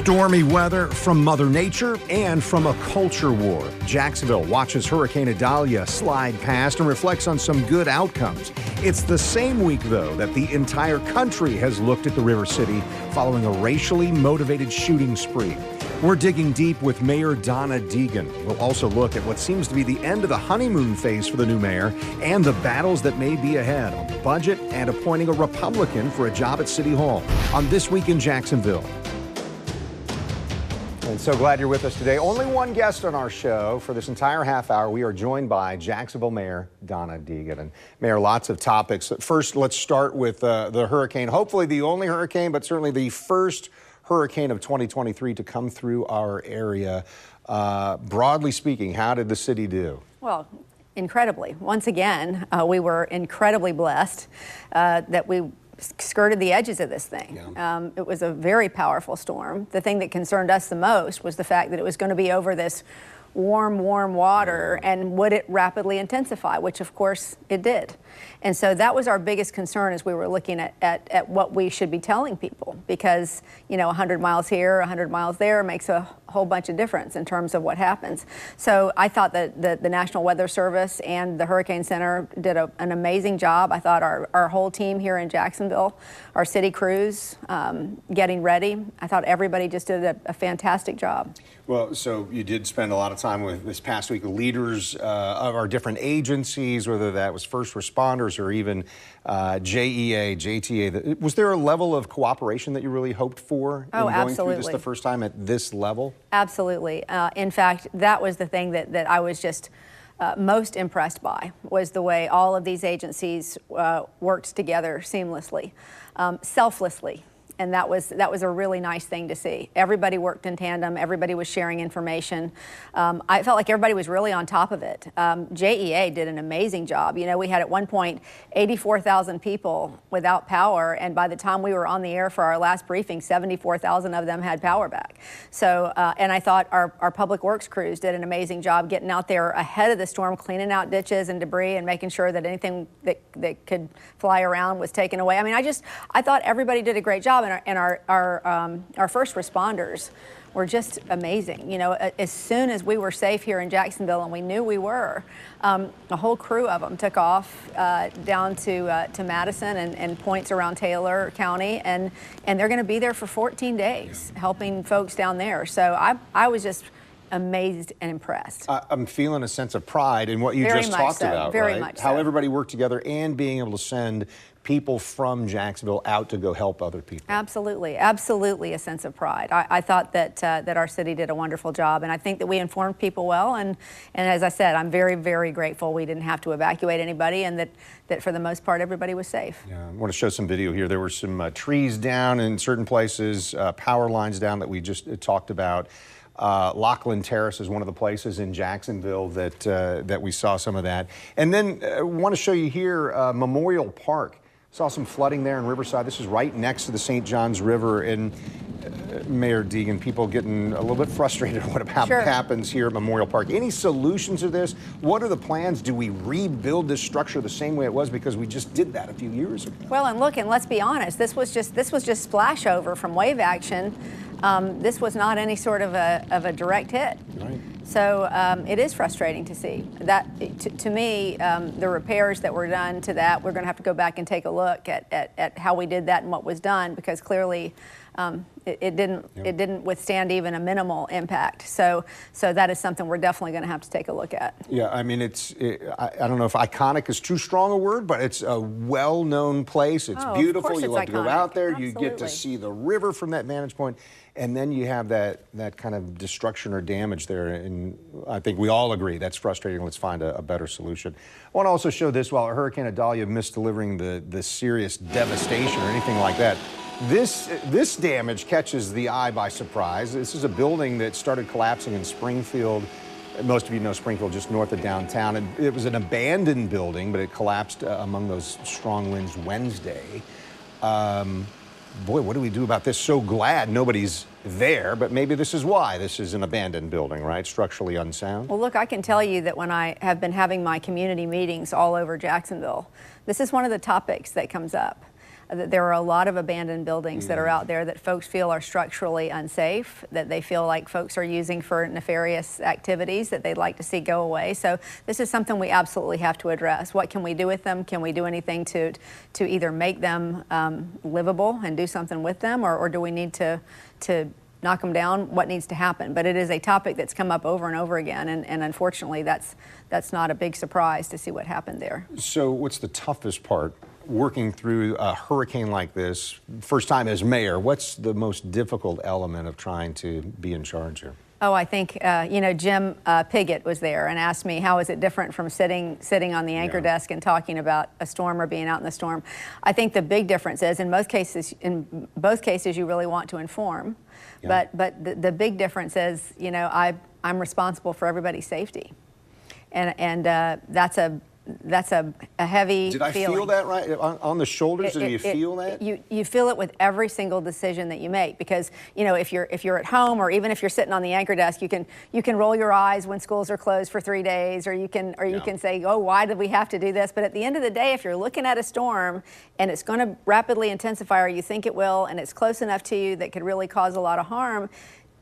Stormy weather from Mother Nature and from a culture war. Jacksonville watches Hurricane Idalia slide past and reflects on some good outcomes. It's the same week, though, that the entire country has looked at the River City following a racially motivated shooting spree. We're digging deep with Mayor Donna Deegan. We'll also look at what seems to be the end of the honeymoon phase for the new mayor and the battles that may be ahead on the budget and appointing a Republican for a job at City Hall on This Week in Jacksonville. And so glad you're with us today. Only one guest on our show for this entire half hour. We are joined by Jacksonville Mayor Donna Deegan. And Mayor, lots of topics. First, let's start with the hurricane. Hopefully the only hurricane, but certainly the first hurricane of 2023 to come through our area. Broadly speaking, how did the city do? Well, incredibly. Once again, we were incredibly blessed that we skirted the edges of this thing. Yeah. It was a very powerful storm. The thing that concerned us the most was the fact that it was going to be over this warm water, and would it rapidly intensify, which of course it did. And so that was our biggest concern as we were looking at what we should be telling people, because, you know, 100 miles here, 100 miles there makes a whole bunch of difference in terms of what happens. So I thought that the National Weather Service and the Hurricane Center did an amazing job. I thought our whole team here in Jacksonville, our city crews, getting ready, I thought everybody just did a fantastic job. Well, so you did spend a lot of time with this past week with leaders of our different agencies, whether that was first responders or even JEA, JTA. Was there a level of cooperation that you really hoped for in going through this the first time at this level? Absolutely. In fact, that was the thing that I was just most impressed by, was the way all of these agencies worked together seamlessly, selflessly. And that was a really nice thing to see. Everybody worked in tandem. Everybody was sharing information. I felt like everybody was really on top of it. JEA did an amazing job. You know, we had at one point 84,000 people without power, and by the time we were on the air for our last briefing, 74,000 of them had power back. So, and I thought our public works crews did an amazing job getting out there ahead of the storm, cleaning out ditches and debris and making sure that anything that could fly around was taken away. I mean, I thought everybody did a great job. And our first responders were just amazing. You know, as soon as we were safe here in Jacksonville, and we knew we were, a whole crew of them took off down to Madison and points around Taylor County, and they're going to be there for 14 days helping folks down there. So I was just amazed and impressed. I'm feeling a sense of pride in what you just talked about, very right? much so. How everybody worked together and being able to send people from Jacksonville out to go help other people. Absolutely, absolutely a sense of pride. I thought that our city did a wonderful job, and I think that we informed people well, and as I said, I'm very, very grateful we didn't have to evacuate anybody, and that for the most part everybody was safe. Yeah, I want to show some video here. There were some trees down in certain places, power lines down that we just talked about. Lachlan Terrace is one of the places in Jacksonville that we saw some of that. And then I want to show you here Memorial Park. Saw some flooding there in Riverside. This is right next to the St. Johns River. And Mayor Deegan, people getting a little bit frustrated at what happens here at Memorial Park. Any solutions to this? What are the plans? Do we rebuild this structure the same way it was, because we just did that a few years ago? Well, and look, and let's be honest, this was just splash over from wave action. This was not any sort of a direct hit. Right. So it is frustrating to see that. To me, the repairs that were done to that, we're going to have to go back and take a look at how we did that and what was done, because clearly it didn't withstand even a minimal impact. So that is something we're definitely going to have to take a look at. Yeah, I mean, I don't know if iconic is too strong a word, but it's a well-known place. It's beautiful. You love to go out there. Absolutely. You get to see the river from that vantage point. And then you have that kind of destruction or damage there, and I think we all agree that's frustrating. Let's find a better solution. I want to also show this. While Hurricane Idalia missed delivering the serious devastation or anything like that, this damage catches the eye by surprise. This is a building that started collapsing in Springfield. Most of you know Springfield, just north of downtown. And it was an abandoned building, but it collapsed among those strong winds Wednesday. Boy, what do we do about this? So glad nobody's there, but maybe this is why. This is an abandoned building, right? Structurally unsound. Well, look, I can tell you that when I have been having my community meetings all over Jacksonville, this is one of the topics that comes up. that there are a lot of abandoned buildings that are out there that folks feel are structurally unsafe, that they feel like folks are using for nefarious activities that they'd like to see go away. So this is something we absolutely have to address. What can we do with them? Can we do anything to either make them livable and do something with them, or do we need to knock them down? What needs to happen? But it is a topic that's come up over and over again, and unfortunately that's not a big surprise to see what happened there. So what's the toughest part working through a hurricane like this, first time as mayor? What's the most difficult element of trying to be in charge here? Oh, I think, Jim Piggott was there and asked me, how is it different from sitting on the anchor desk and talking about a storm or being out in the storm? I think the big difference is in both cases you really want to inform, but the big difference is, I'm responsible for everybody's safety. And that's a heavy feeling. Did I feel that right? On the shoulders, did you feel that? You feel it with every single decision that you make, because, if you're at home, or even if you're sitting on the anchor desk, you can roll your eyes when schools are closed for 3 days, or you can say, oh, why did we have to do this? But at the end of the day, if you're looking at a storm and it's going to rapidly intensify, or you think it will, and it's close enough to you that could really cause a lot of harm,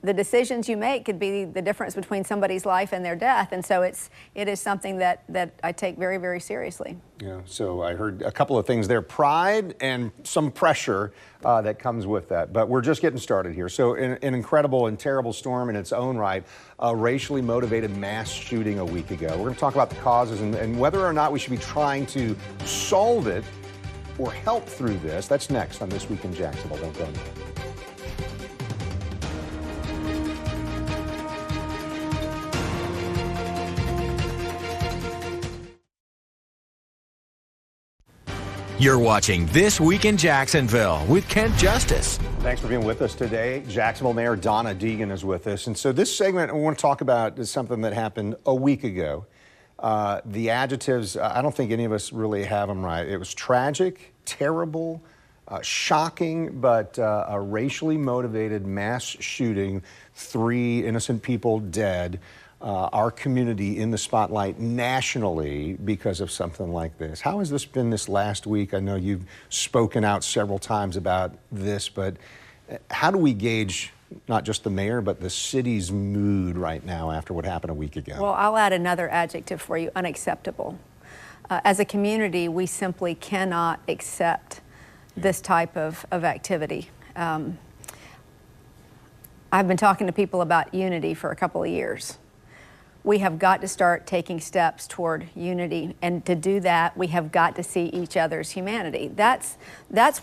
the decisions you make could be the difference between somebody's life and their death. And so it is something that I take very, very seriously. Yeah, so I heard a couple of things there, pride and some pressure that comes with that. But we're just getting started here. So an incredible and terrible storm in its own right, a racially motivated mass shooting a week ago. We're going to talk about the causes and whether or not we should be trying to solve it or help through this. That's next on This Week in Jacksonville. Don't go anywhere. You're watching This Week in Jacksonville with Kent Justice. Thanks for being with us today. Jacksonville Mayor Donna Deegan is with us. And so this segment I want to talk about is something that happened a week ago. The adjectives, I don't think any of us really have them right. It was tragic, terrible, shocking, but a racially motivated mass shooting, 3 innocent people dead. Our community in the spotlight nationally because of something like this. How has this been this last week? I know you've spoken out several times about this, but how do we gauge not just the mayor, but the city's mood right now after what happened a week ago? Well, I'll add another adjective for you: unacceptable. As a community, we simply cannot accept this type of activity. I've been talking to people about unity for a couple of years. We have got to start taking steps toward unity, and to do that, we have got to see each other's humanity. That's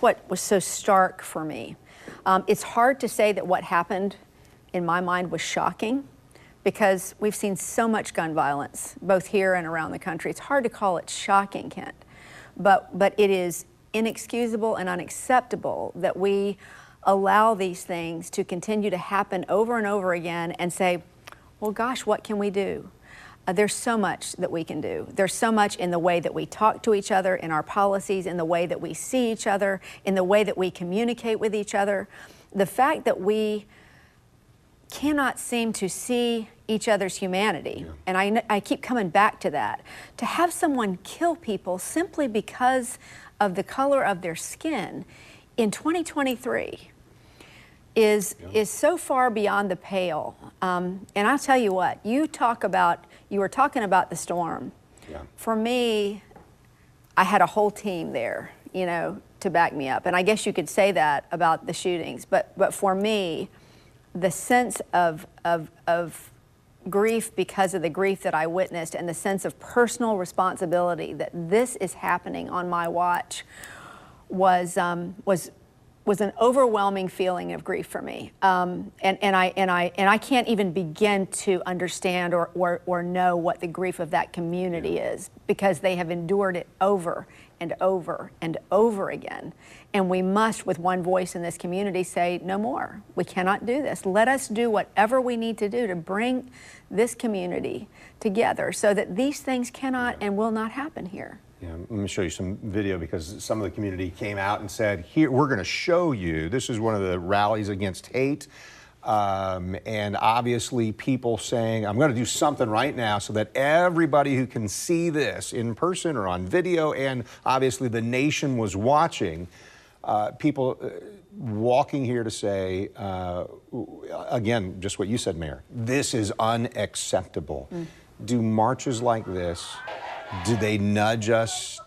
what was so stark for me. It's hard to say that what happened, in my mind, was shocking, because we've seen so much gun violence, both here and around the country. It's hard to call it shocking, Kent, but it is inexcusable and unacceptable that we allow these things to continue to happen over and over again and say, well, gosh, what can we do? There's so much that we can do. There's so much in the way that we talk to each other, in our policies, in the way that we see each other, in the way that we communicate with each other. The fact that we cannot seem to see each other's humanity, and I keep coming back to that, to have someone kill people simply because of the color of their skin in 2023 is so far beyond the pale. And I'll tell you what, you were talking about the storm. Yeah. For me, I had a whole team there, to back me up. And I guess you could say that about the shootings, but for me, the sense of grief because of the grief that I witnessed, and the sense of personal responsibility that this is happening on my watch was an overwhelming feeling of grief for me, and I can't even begin to understand or know what the grief of that community is, because they have endured it over and over and over again. And we must, with one voice in this community, say no more. We cannot do this. Let us do whatever we need to do to bring this community together so that these things cannot and will not happen here. Yeah, let me show you some video, because some of the community came out and said, here, we're going to show you. This is one of the rallies against hate. And obviously people saying, I'm going to do something right now so that everybody who can see this in person or on video, and obviously the nation was watching, people walking here to say, again, just what you said, Mayor, this is unacceptable. Do marches like this, do they nudge us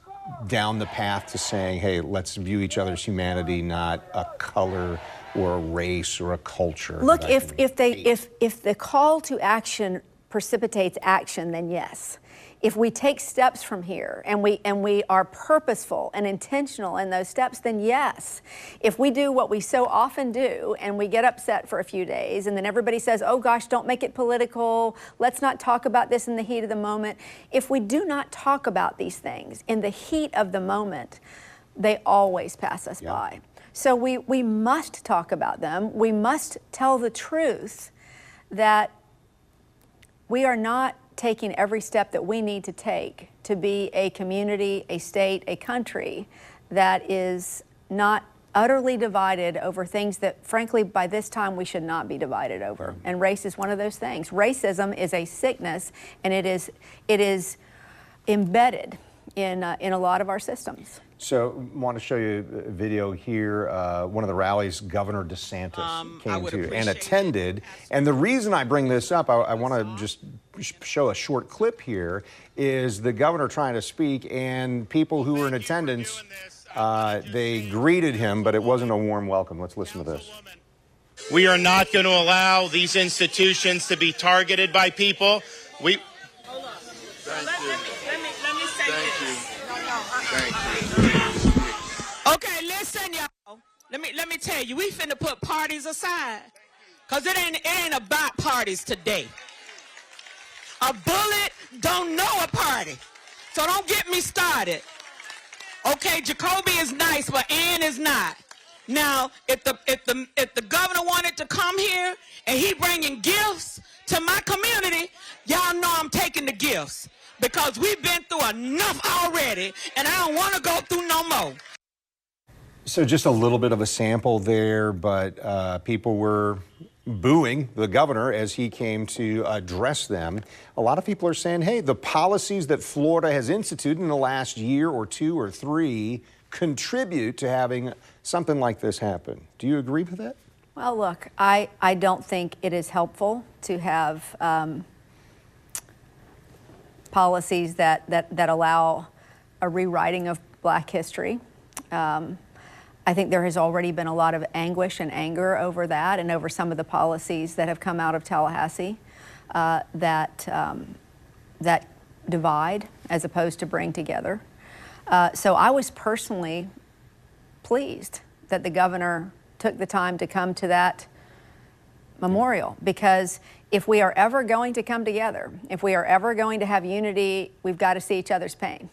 down the path to saying, hey, let's view each other's humanity, not a color or a race or a culture? Look, if the call to action precipitates action, then yes. If we take steps from here and we are purposeful and intentional in those steps, then yes. If we do what we so often do and we get upset for a few days and then everybody says, oh gosh, don't make it political, let's not talk about this in the heat of the moment. If we do not talk about these things in the heat of the moment, they always pass us by. So we must talk about them. We must tell the truth that we are not taking every step that we need to take to be a community, a state, a country that is not utterly divided over things that, frankly, by this time we should not be divided over. And race is one of those things. Racism is a sickness, and it is embedded in a lot of our systems. So I want to show you a video here. One of the rallies Governor DeSantis came to and attended. And the reason I bring this up, I want to just show a short clip here, is the governor trying to speak, and people who were in attendance, they greeted him, but it wasn't a warm welcome. Let's listen to this. We are not going to allow these institutions to be targeted by people. Hold on. Let me say this. Thank you. Okay, listen, y'all. Let me tell you, we finna put parties aside, cause it ain't about parties today. A bullet don't know a party, so don't get me started. Okay, Jacoby is nice, but Ann is not. Now, if the governor wanted to come here and he bringing gifts to my community, y'all know I'm taking the gifts, because we've been through enough already, and I don't want to go through no more. So just a little bit of a sample there, but people were booing the governor as he came to address them. A lot of people are saying, hey, the policies that Florida has instituted in the last year or two or three contribute to having something like this happen. Do you agree with that? Well, look, I don't think it is helpful to have policies that allow a rewriting of Black history. I think there has already been a lot of anguish and anger over that, and over some of the policies that have come out of Tallahassee that divide as opposed to bring together. So I was personally pleased that the governor took the time to come to that memorial, because if we are ever going to come together, if we are ever going to have unity, we've got to see each other's pain.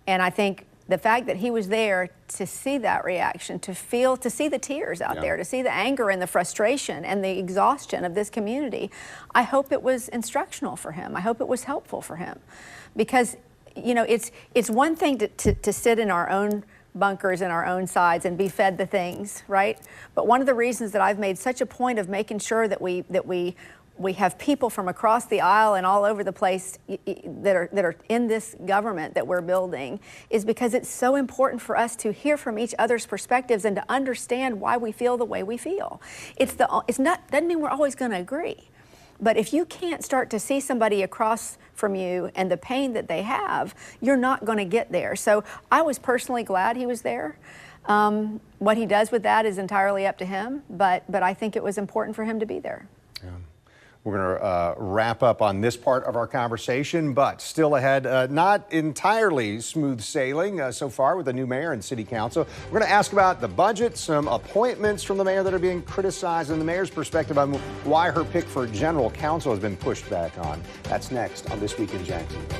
And I think the fact that he was there to see that reaction, to see the tears out there, to see the anger and the frustration and the exhaustion of this community, I hope it was instructional for him. I hope it was helpful for him. Because, you know, it's one thing to sit in our own bunkers and our own sides and be fed the things, right? But one of the reasons that I've made such a point of making sure that we have people from across the aisle and all over the place that are in this government that we're building is because it's so important for us to hear from each other's perspectives and to understand why we feel the way we feel. Doesn't mean we're always going to agree. But if you can't start to see somebody across from you and the pain that they have, you're not going to get there. So I was personally glad he was there. What he does with that is entirely up to him, but I think it was important for him to be there. Yeah. We're going to wrap up on this part of our conversation, but still ahead, not entirely smooth sailing so far with the new mayor and city council. We're going to ask about the budget, some appointments from the mayor that are being criticized, and the mayor's perspective on why her pick for general counsel has been pushed back on. That's next on This Week in Jacksonville.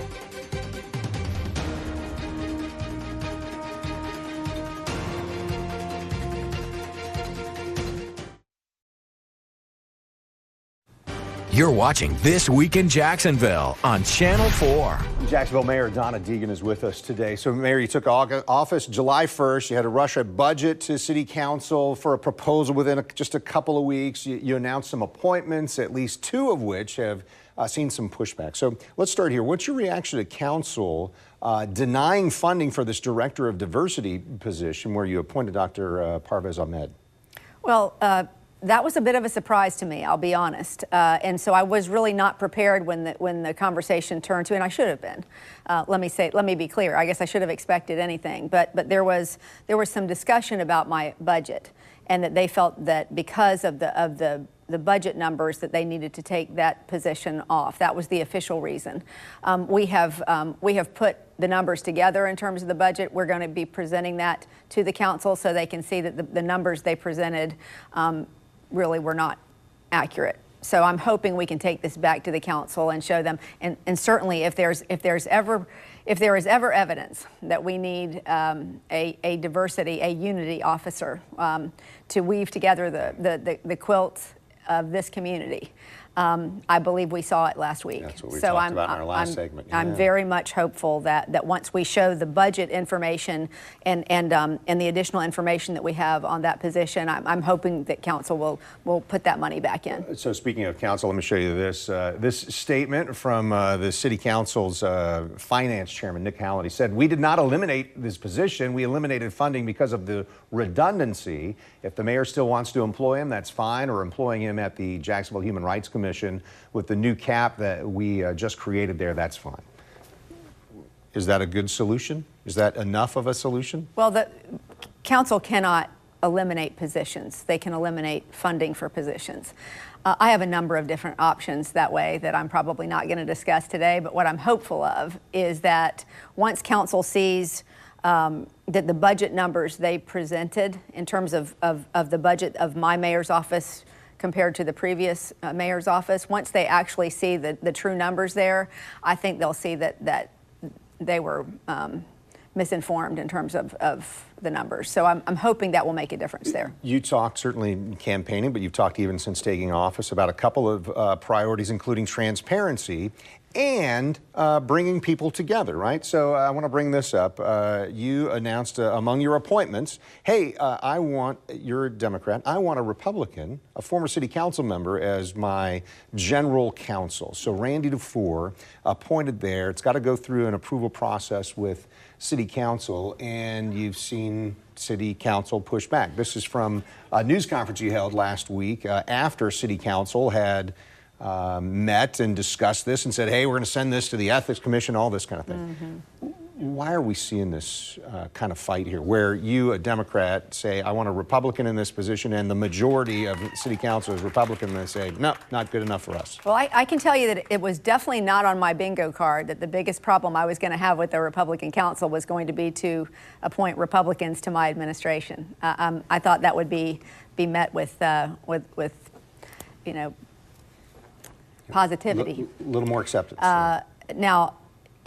You're watching This Week in Jacksonville on Channel 4. Jacksonville Mayor Donna Deegan is with us today. So, Mayor, you took office July 1st. You had to rush a budget to City Council for a proposal within just a couple of weeks. You announced some appointments, at least two of which have seen some pushback. So let's start here. What's your reaction to council denying funding for this director of diversity position where you appointed Dr. Parvez Ahmed? Well, that was a bit of a surprise to me, I'll be honest. And so I was really not prepared when the conversation turned to, and I should have been. Let me be clear. I guess I should have expected anything. But there was some discussion about my budget, and that they felt that because of the budget numbers that they needed to take that position off. That was the official reason. We have put the numbers together in terms of the budget. We're going to be presenting that to the council so they can see that the numbers they presented really were not accurate. So I'm hoping we can take this back to the council and show them. And certainly, if there is ever evidence that we need a diversity, a unity officer to weave together the quilt of this community, I believe we saw it last week. That's what we talked about in our last segment. I'm very much hopeful that once we show the budget information and the additional information that we have on that position, I'm hoping that council will put that money back in. So speaking of council, let me show you this. This statement from the City Council's Finance Chairman, Nick Halliday, said, "We did not eliminate this position. We eliminated funding because of the redundancy. If the mayor still wants to employ him, that's fine, or employing him at the Jacksonville Human Rights Commission with the new cap that we just created there, that's fine." Is that a good solution? Is that enough of a solution? Well, the council cannot eliminate positions. They can eliminate funding for positions. I have a number of different options that way that I'm probably not going to discuss today, but what I'm hopeful of is that once council sees that the budget numbers they presented in terms of the budget of my mayor's office compared to the previous mayor's office, once they actually see the true numbers there, I think they'll see that they were misinformed in terms of the numbers. So I'm hoping that will make a difference there. You talked certainly campaigning, but you've talked even since taking office about a couple of priorities, including transparency and bringing people together, right? So I want to bring this up. You announced among your appointments, hey, you're a Democrat, I want a Republican, a former city council member, as my general counsel. So Randy DeFore appointed there. It's got to go through an approval process with city council, and you've seen city council push back. This is from a news conference you held last week after city council had met and discussed this and said, hey, we're going to send this to the Ethics Commission, all this kind of thing. Mm-hmm. Why are we seeing this kind of fight here, where you, a Democrat, say, I want a Republican in this position, and the majority of city council is Republican, and they say, no, not good enough for us? Well, I can tell you that it was definitely not on my bingo card that the biggest problem I was going to have with the Republican council was going to be to appoint Republicans to my administration. I thought that would be met with you know, positivity. A little more acceptance. Now,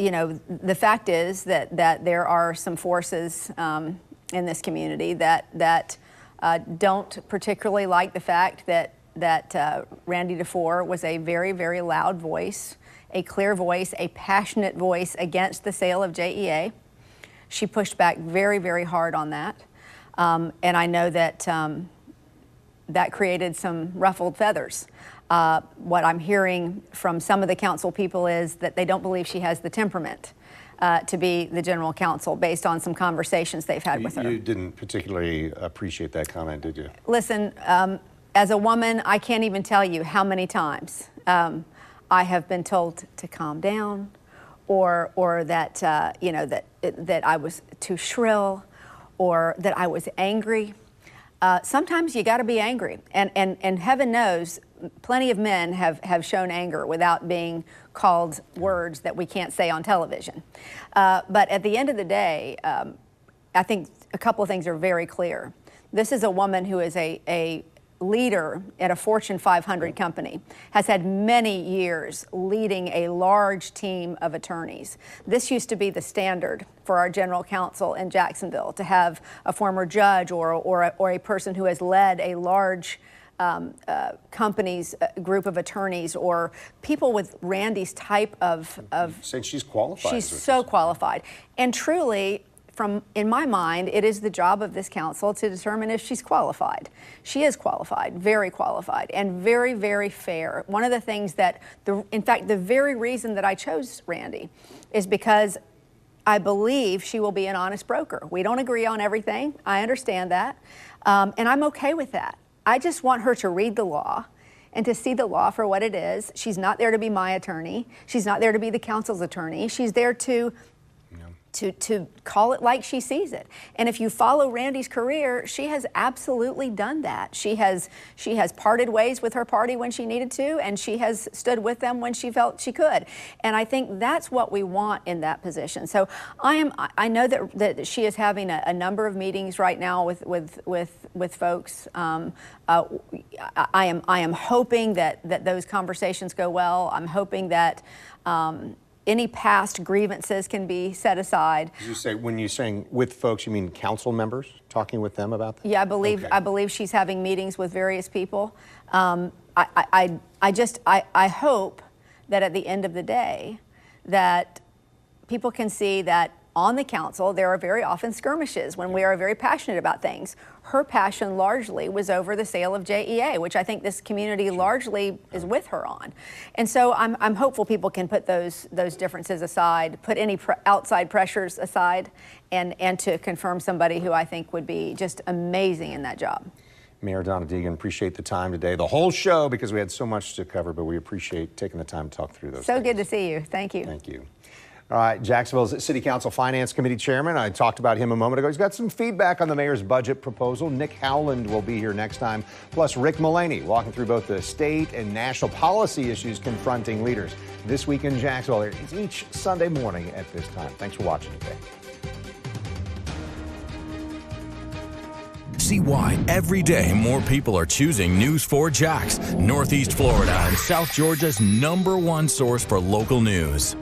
you know, the fact is that there are some forces in this community that don't particularly like the fact that Randy DeFore was a very, very loud voice, a clear voice, a passionate voice against the sale of JEA. She pushed back very, very hard on that. And I know that that created some ruffled feathers. What I'm hearing from some of the council people is that they don't believe she has the temperament to be the general counsel based on some conversations they've had with her. You didn't particularly appreciate that comment, did you? Listen, as a woman, I can't even tell you how many times I have been told to calm down, or that you know, that I was too shrill, or that I was angry. Sometimes you got to be angry, and heaven knows plenty of men have shown anger without being called words that we can't say on television. But at the end of the day, I think a couple of things are very clear. This is a woman who is a leader at a Fortune 500 company, has had many years leading a large team of attorneys. This used to be the standard for our general counsel in Jacksonville, to have a former judge or a person who has led a large company's group of attorneys, or people with Randy's type of saying she's qualified. She's so qualified. And truly, in my mind, it is the job of this council to determine if she's qualified. She is qualified, and very, very fair. One of the things that, in fact, the very reason that I chose Randy is because I believe she will be an honest broker. We don't agree on everything. I understand that. And I'm okay with that. I just want her to read the law and to see the law for what it is. She's not there to be my attorney. She's not there to be the council's attorney. She's there to call it like she sees it. And if you follow Randy's career, she has absolutely done that. She has parted ways with her party when she needed to, and she has stood with them when she felt she could. And I think that's what we want in that position. So I know that she is having a number of meetings right now with folks. I am hoping that those conversations go well. I'm hoping that any past grievances can be set aside. Did you say, when you're saying with folks, you mean council members, talking with them about that? Yeah, I believe she's having meetings with various people. I hope that at the end of the day that people can see that on the council there are very often skirmishes when we are very passionate about things. Her passion largely was over the sale of JEA, which I think this community largely is with her on. And so I'm hopeful people can put those differences aside, put any outside pressures aside, and to confirm somebody who I think would be just amazing in that job. Mayor Donna Deegan, appreciate the time today, the whole show, because we had so much to cover, but we appreciate taking the time to talk through those things. Good to see you. Thank you. Thank you. All right, Jacksonville's City Council Finance Committee Chairman, I talked about him a moment ago. He's got some feedback on the mayor's budget proposal. Nick Howland will be here next time, plus Rick Mullaney walking through both the state and national policy issues confronting leaders. This Week in Jacksonville, it's each Sunday morning at this time. Thanks for watching today. See why every day more people are choosing News 4 Jax, Northeast Florida and South Georgia's #1 source for local news.